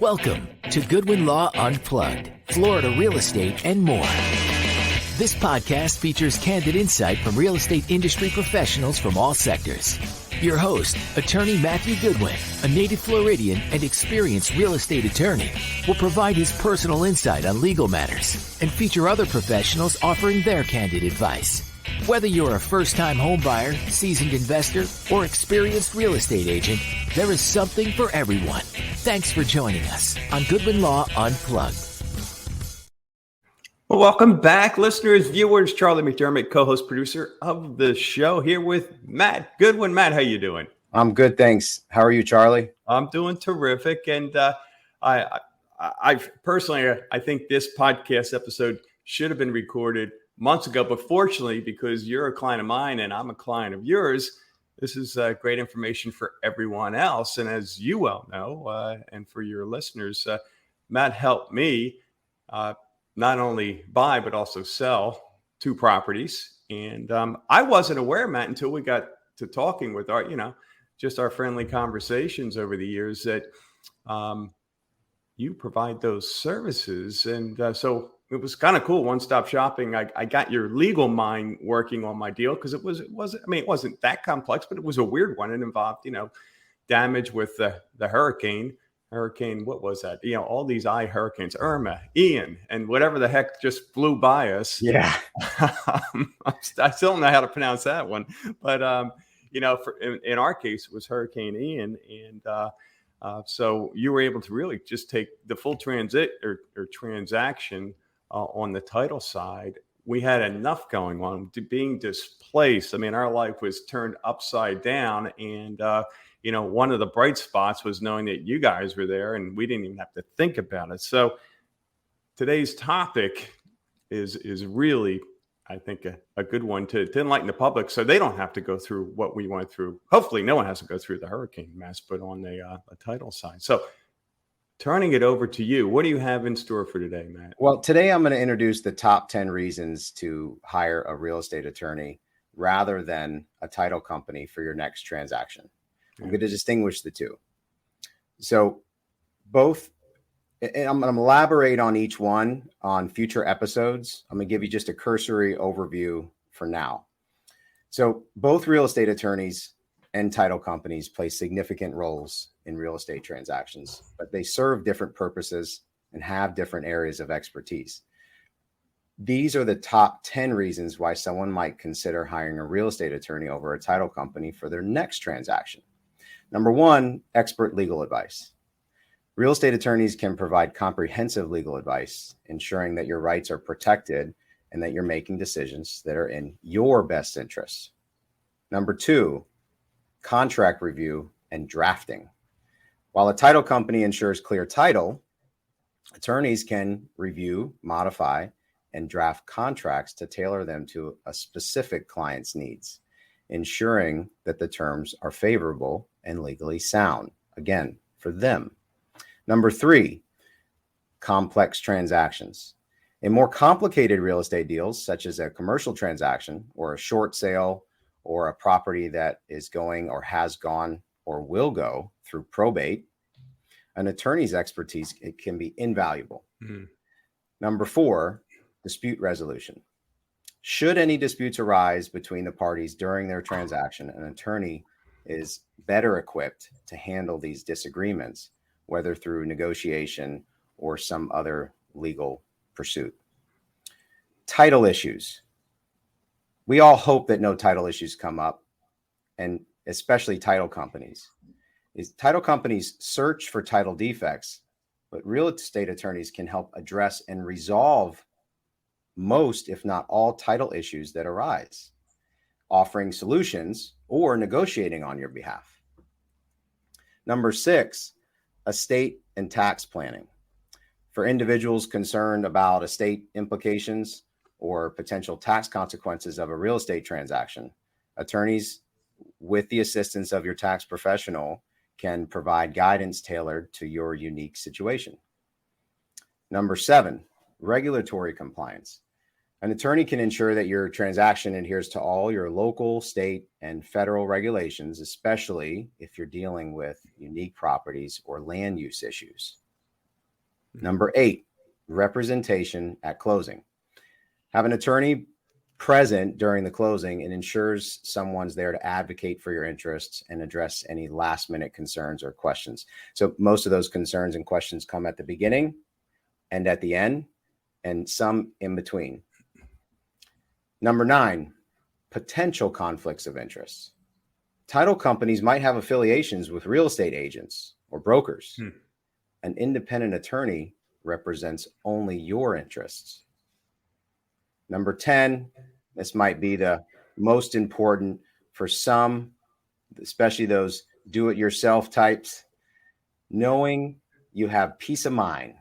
Welcome to Goodwin Law Unplugged, Florida real estate and more. This podcast features candid insight from real estate industry professionals from all sectors. Your host, attorney Matthew Goodwin, a native Floridian and experienced real estate attorney, will provide his personal insight on legal matters and feature other professionals offering their candid advice. Whether you're a first-time homebuyer, seasoned investor, or experienced real estate agent, there is something for everyone. Thanks for joining us on Goodwin Law Unplugged. Well, welcome back, listeners, viewers. Charlie McDermott, co-host, producer of the show, here with Matt Goodwin. Matt, how you doing? I'm good, thanks. How are you, Charlie? I'm doing terrific, and I personally, I think this podcast episode should have been recorded months ago, but fortunately, because you're a client of mine and I'm a client of yours, this is great information for everyone else. And as you well know, and for your listeners, Matt helped me not only buy, but also sell 2 properties. And I wasn't aware, Matt, until we got to talking with our, just our friendly conversations over the years that you provide those services. And so it was kind of cool. One-stop shopping. I got your legal mind working on my deal because it wasn't that complex, but it was a weird one. It involved, damage with the hurricane. What was that? All these hurricanes, Irma, Ian, and whatever the heck just flew by us. Yeah. I still don't know how to pronounce that one. But, in our case, it was Hurricane Ian. And so you were able to really just take the full transaction on the title side. We had enough going on being displaced. I mean, our life was turned upside down. And, one of the bright spots was knowing that you guys were there and we didn't even have to think about it. So today's topic is really, I think, a good one to enlighten the public so they don't have to go through what we went through. Hopefully no one has to go through the hurricane mess, but on the title side. So turning it over to you, what do you have in store for today, Matt? Well, today I'm going to introduce the top 10 reasons to hire a real estate attorney rather than a title company for your next transaction. I'm going to distinguish the two. So both, and I'm going to elaborate on each one on future episodes. I'm going to give you just a cursory overview for now. So both real estate attorneys and title companies play significant roles in real estate transactions, but they serve different purposes and have different areas of expertise. These are the top 10 reasons why someone might consider hiring a real estate attorney over a title company for their next transaction. Number 1, expert legal advice. Real estate attorneys can provide comprehensive legal advice, ensuring that your rights are protected and that you're making decisions that are in your best interests. Number 2, contract review and drafting. While a title company ensures clear title, attorneys can review, modify, and draft contracts to tailor them to a specific client's needs, ensuring that the terms are favorable and legally sound, again, for them. Number 3, complex transactions. In more complicated real estate deals, such as a commercial transaction or a short sale or a property that is going or has gone or will go through probate, an attorney's expertise can be invaluable. Number 4, dispute resolution. Should any disputes arise between the parties during their transaction, an attorney is better equipped to handle these disagreements, whether through negotiation or some other legal pursuit. Title issues. We all hope that no title issues come up, and especially title companies. Title companies search for title defects, but real estate attorneys can help address and resolve most, if not all, title issues that arise, offering solutions or negotiating on your behalf. Number 6, estate and tax planning. For individuals concerned about estate implications or potential tax consequences of a real estate transaction, attorneys, with the assistance of your tax professional, can provide guidance tailored to your unique situation. Number 7, regulatory compliance. An attorney can ensure that your transaction adheres to all your local, state, and federal regulations, especially if you're dealing with unique properties or land use issues. Number 8, representation at closing. Have an attorney present during the closing and ensures someone's there to advocate for your interests and address any last minute concerns or questions. So most of those concerns and questions come at the beginning and at the end, and some in between. Number 9, potential conflicts of interest. Title companies might have affiliations with real estate agents or brokers. An independent attorney represents only your interests. Number 10, this might be the most important for some, especially those do-it-yourself types, knowing you have peace of mind,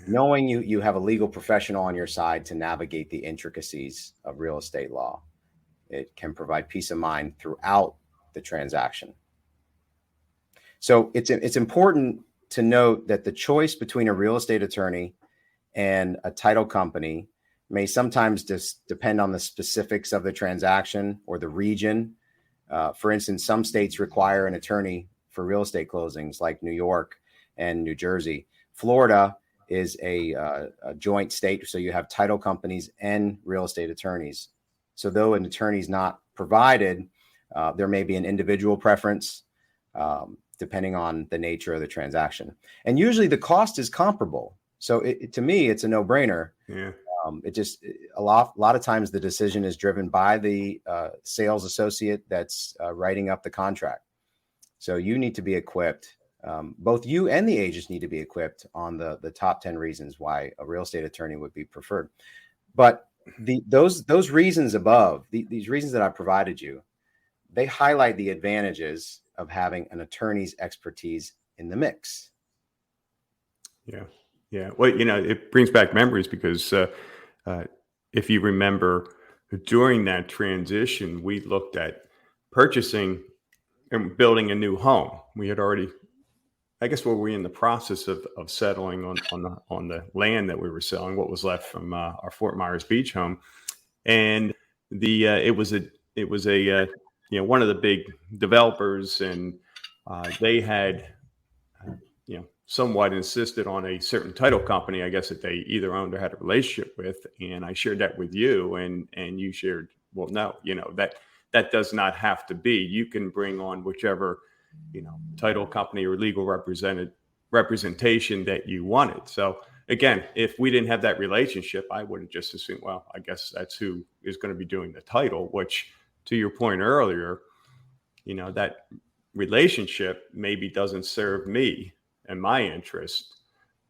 knowing you have a legal professional on your side to navigate the intricacies of real estate law. It can provide peace of mind throughout the transaction. So it's important to note that the choice between a real estate attorney and a title company may sometimes just depend on the specifics of the transaction or the region. For instance, some states require an attorney for real estate closings, like New York and New Jersey. Florida is a joint state, so you have title companies and real estate attorneys. So though an attorney is not provided, there may be an individual preference depending on the nature of the transaction. And usually the cost is comparable. So to me, it's a no-brainer. Yeah. A lot of times the decision is driven by the sales associate that's writing up the contract. So you need to be equipped. Both you and the agents need to be equipped on the top 10 reasons why a real estate attorney would be preferred. But those reasons above, these reasons that I provided you, they highlight the advantages of having an attorney's expertise in the mix. Yeah. Yeah. Well, it brings back memories because if you remember, during that transition, we looked at purchasing and building a new home. We had already, I guess, were we in the process of settling on the land that we were selling, what was left from our Fort Myers Beach home, and it was a one of the big developers, and they had somewhat insisted on a certain title company, I guess, that they either owned or had a relationship with. And I shared that with you, and you shared, well, no, that does not have to be. You can bring on whichever, title company or legal representation that you wanted. So again, if we didn't have that relationship, I would have just assumed, well, I guess that's who is going to be doing the title, which, to your point earlier, that relationship maybe doesn't serve me and my interest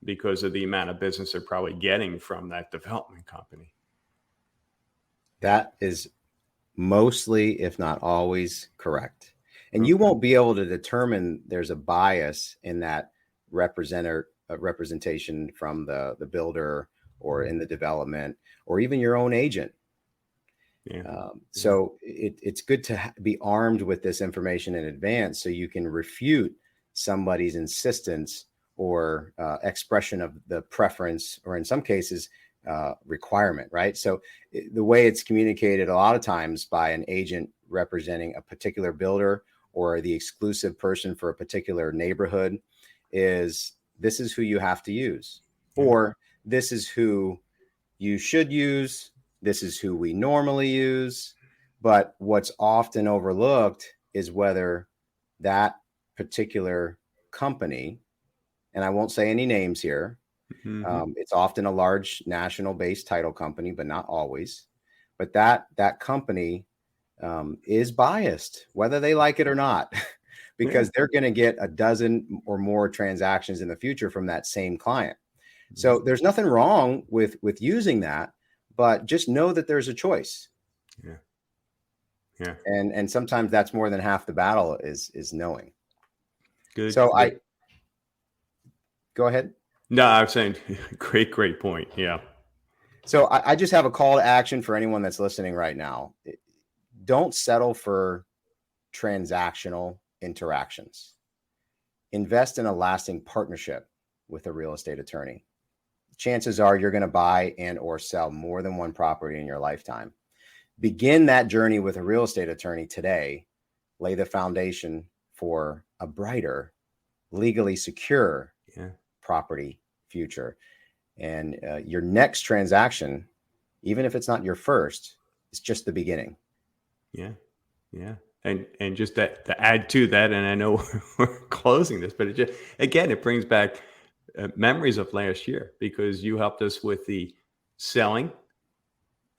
because of the amount of business they're probably getting from that development company. That is mostly, if not always, correct. And you won't be able to determine there's a bias in that representation from the builder or in the development or even your own agent. Yeah. So it's good to be armed with this information in advance so you can refute somebody's insistence or expression of the preference, or in some cases, requirement, right? So the way it's communicated a lot of times by an agent representing a particular builder or the exclusive person for a particular neighborhood is, this is who you have to use, or this is who you should use. This is who we normally use. But what's often overlooked is whether that particular company, and I won't say any names here, it's often a large national based title company, but not always. But that company is biased, whether they like it or not, because they're going to get a dozen or more transactions in the future from that same client. So there's nothing wrong with using that, but just know that there's a choice. Yeah. And sometimes that's more than half the battle is knowing. Good. So go ahead. No, I was saying, great point. Yeah. So I just have a call to action for anyone that's listening right now. Don't settle for transactional interactions. Invest in a lasting partnership with a real estate attorney. Chances are you're going to buy and or sell more than one property in your lifetime. Begin that journey with a real estate attorney today. Lay the foundation for a brighter, legally secure, property future. And your next transaction, even if it's not your first, it's just the beginning. Yeah. And just that, to add to that, and I know we're closing this, but it brings back memories of last year, because you helped us with the selling,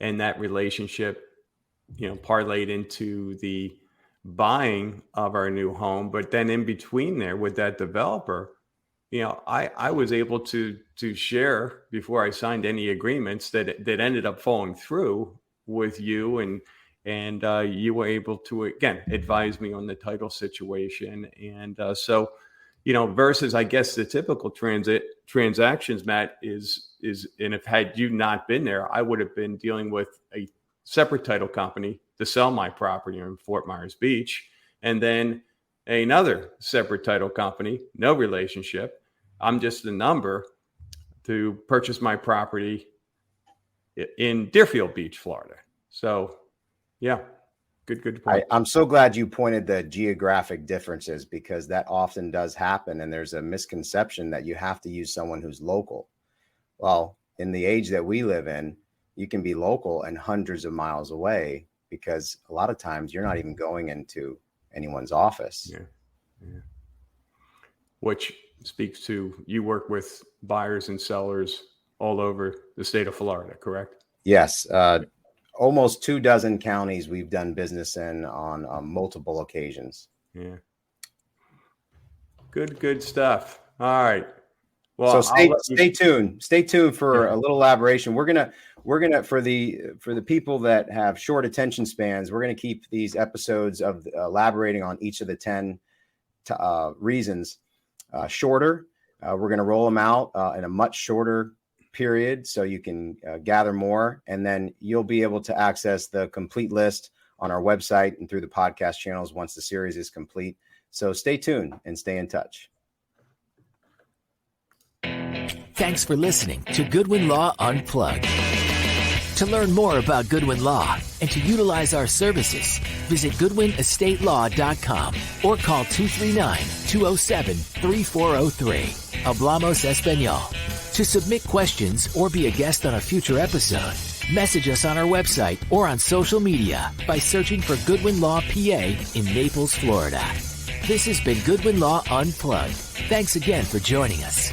and that relationship, parlayed into the buying of our new home. But then in between there with that developer, I was able to share, before I signed any agreements, that ended up falling through with you, and you were able to, again, advise me on the title situation. And so, versus, I guess, the typical transactions, Matt, is, and if had you not been there, I would have been dealing with a separate title company to sell my property in Fort Myers Beach, and then another separate title company, no relationship. I'm just a number to purchase my property in Deerfield Beach, Florida. So, yeah, good point. I'm so glad you pointed the geographic differences, because that often does happen. And there's a misconception that you have to use someone who's local. Well, in the age that we live in, you can be local and hundreds of miles away, because a lot of times you're not even going into anyone's office. Yeah. Which speaks to, you work with buyers and sellers all over the state of Florida, correct? Yes. Almost 24 counties we've done business in on multiple occasions. Yeah. Good stuff. All right. Well, so stay tuned. Stay tuned for a little elaboration. We're gonna for the people that have short attention spans, we're gonna keep these episodes of elaborating on each of the 10 reasons shorter. We're gonna roll them out in a much shorter period, so you can gather more, and then you'll be able to access the complete list on our website and through the podcast channels once the series is complete. So stay tuned and stay in touch. Thanks for listening to Goodwin Law Unplugged. To learn more about Goodwin Law and to utilize our services, visit GoodwinEstatelaw.com or call 239-207-3403. Hablamos Espanol. To submit questions or be a guest on a future episode, message us on our website or on social media by searching for Goodwin Law PA in Naples, Florida. This has been Goodwin Law Unplugged. Thanks again for joining us.